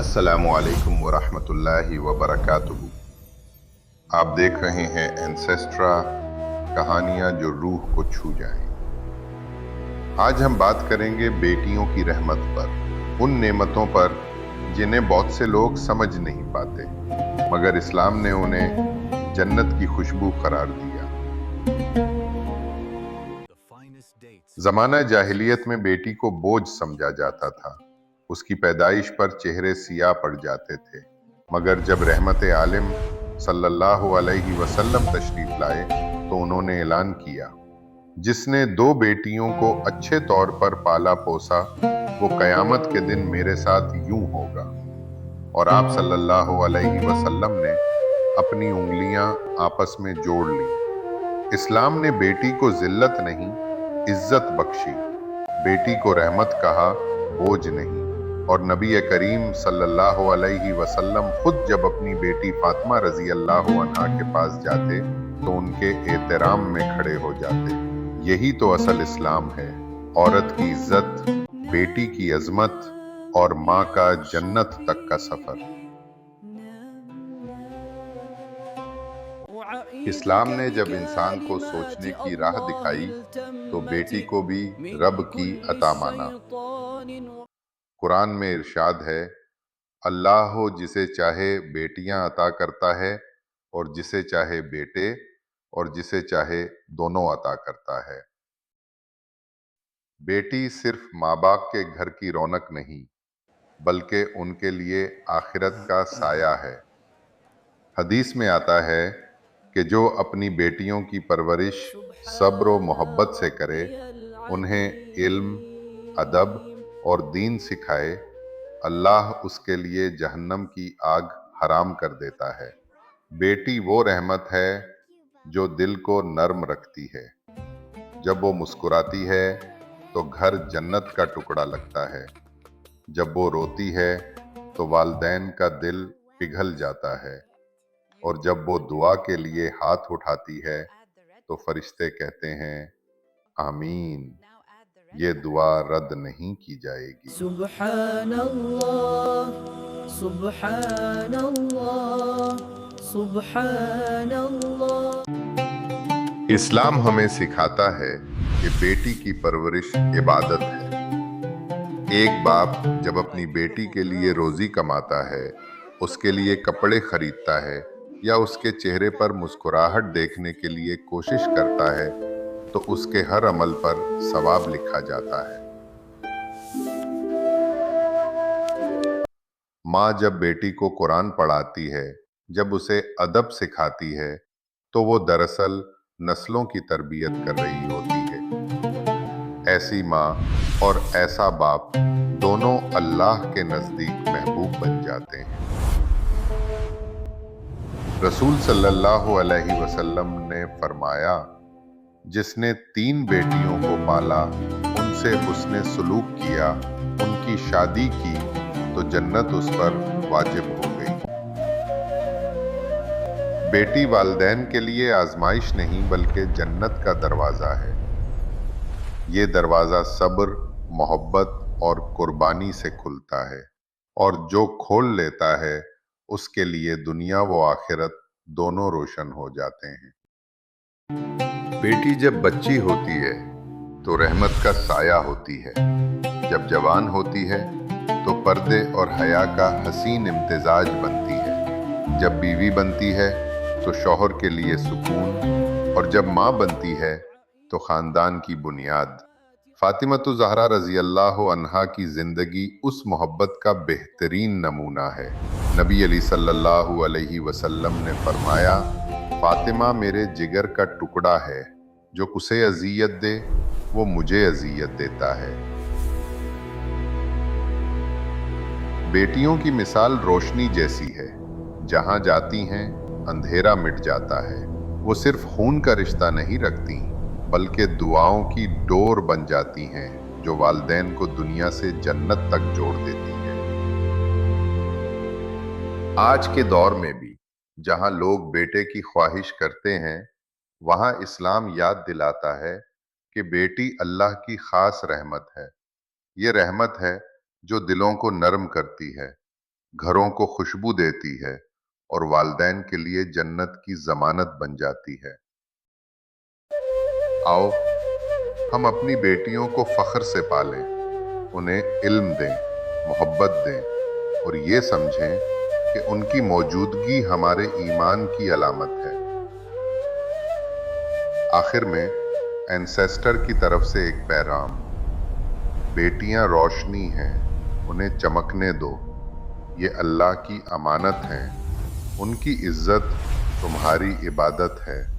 अस्सलामु अलैकुम वरहमतुल्लाहि वबरकातुहू। आप देख रहे हैं एंसेस्ट्रा, कहानियां जो रूह को छू जाएं। आज हम बात करेंगे बेटियों की रहमत पर, उन नेमतों पर जिन्हें बहुत से लोग समझ नहीं पाते, मगर इस्लाम ने उन्हें जन्नत की खुशबू करार दिया। जमाना जाहिलियत में बेटी को बोझ समझा जाता था। उसकी पैदाइश पर चेहरे सियाह पड़ जाते थे, मगर जब रहमत आलिम सल्लल्लाहु अलैहि वसल्लम तशरीफ लाए तो उन्होंने ऐलान किया, जिसने 2 बेटियों को अच्छे तौर पर पाला पोसा, वो कयामत के दिन मेरे साथ यूं होगा। और आप सल्लल्लाहु अलैहि वसल्लम ने अपनी उंगलियां आपस में जोड़ ली। इस्लाम ने बेटी को जिल्लत नहीं, इज्जत बख्शी। बेटी को रहमत कहा, बोझ नहीं। और नबी करीम सल्लल्लाहु अलैहि वसल्लम खुद जब अपनी बेटी फातिमा रजी अल्लाह अन्हा के पास जाते तो उनके एहतराम में खड़े हो जाते। यही तो असल इस्लाम है, औरत की इज्जत, बेटी की अजमत और माँ का जन्नत तक का सफर। इस्लाम ने जब इंसान को सोचने की राह दिखाई तो बेटी को भी रब की अता माना। कुरान में इरशाद है, अल्लाह जिसे चाहे बेटियां अता करता है और जिसे चाहे बेटे और जिसे चाहे दोनों अता करता है। बेटी सिर्फ माँ बाप के घर की रौनक नहीं, बल्कि उनके लिए आखिरत का साया है। हदीस में आता है कि जो अपनी बेटियों की परवरिश सब्र और मोहब्बत से करे, उन्हें इल्म, अदब और दीन सिखाए, अल्लाह उसके लिए जहन्नम की आग हराम कर देता है। बेटी वो रहमत है जो दिल को नर्म रखती है। जब वो मुस्कुराती है तो घर जन्नत का टुकड़ा लगता है। जब वो रोती है तो वालिदैन का दिल पिघल जाता है। और जब वो दुआ के लिए हाथ उठाती है तो फरिश्ते कहते हैं, आमीन, ये दुआ रद्द नहीं की जाएगी। सुब्हानल्लाह, सुब्हानल्लाह, सुब्हानल्लाह। इस्लाम हमें सिखाता है कि बेटी की परवरिश इबादत है। एक बाप जब अपनी बेटी के लिए रोजी कमाता है, उसके लिए कपड़े खरीदता है या उसके चेहरे पर मुस्कुराहट देखने के लिए कोशिश करता है, तो उसके हर अमल पर सवाब लिखा जाता है। माँ जब बेटी को कुरान पढ़ाती है, जब उसे अदब सिखाती है, तो वो दरअसल नस्लों की तरबियत कर रही होती है। ऐसी माँ और ऐसा बाप दोनों अल्लाह के नजदीक महबूब बन जाते हैं। रसूल सल्लल्लाहु अलैहि वसल्लम ने फरमाया, जिसने 3 बेटियों को पाला, उनसे हुस्ने सुलूक किया, उनकी शादी की, तो जन्नत उस पर वाजिब हो गई। बेटी वालिदैन के लिए आजमाइश नहीं बल्कि जन्नत का दरवाजा है। ये दरवाजा सब्र, मोहब्बत और कुर्बानी से खुलता है, और जो खोल लेता है उसके लिए दुनिया व आखिरत दोनों रोशन हो जाते हैं। बेटी जब बच्ची होती है तो रहमत का साया होती है। जब जवान होती है तो पर्दे और हया का हसीन इम्तिजाज बनती है। जब बीवी बनती है तो शौहर के लिए सुकून, और जब माँ बनती है तो खानदान की बुनियाद। फातिमा ज़हरा रजी अल्लाह अन्हा की जिंदगी उस मोहब्बत का बेहतरीन नमूना है। नबी अली सल्लल्लाहु अलैहि वसल्लम ने फरमाया, फातिमा मेरे जिगर का टुकड़ा है, जो उसे अजियत दे वो मुझे अजियत देता है। बेटियों की मिसाल रोशनी जैसी है, जहां जाती हैं अंधेरा मिट जाता है। वो सिर्फ खून का रिश्ता नहीं रखती, बल्कि दुआओं की डोर बन जाती हैं, जो वालिदैन को दुनिया से जन्नत तक जोड़ देती है। आज के दौर में भी जहां लोग बेटे की ख्वाहिश करते हैं, वहां इस्लाम याद दिलाता है कि बेटी अल्लाह की खास रहमत है। ये रहमत है जो दिलों को नरम करती है, घरों को खुशबू देती है और वालिदैन के लिए जन्नत की जमानत बन जाती है। आओ हम अपनी बेटियों को फख्र से पालें, उन्हें इल्म दें, मोहब्बत दें और ये समझें कि उनकी मौजूदगी हमारे ईमान की अलामत है। आखिर में एंसेस्टर की तरफ से एक पैगाम, बेटियां रोशनी हैं, उन्हें चमकने दो, ये अल्लाह की अमानत हैं, उनकी इज्जत तुम्हारी इबादत है।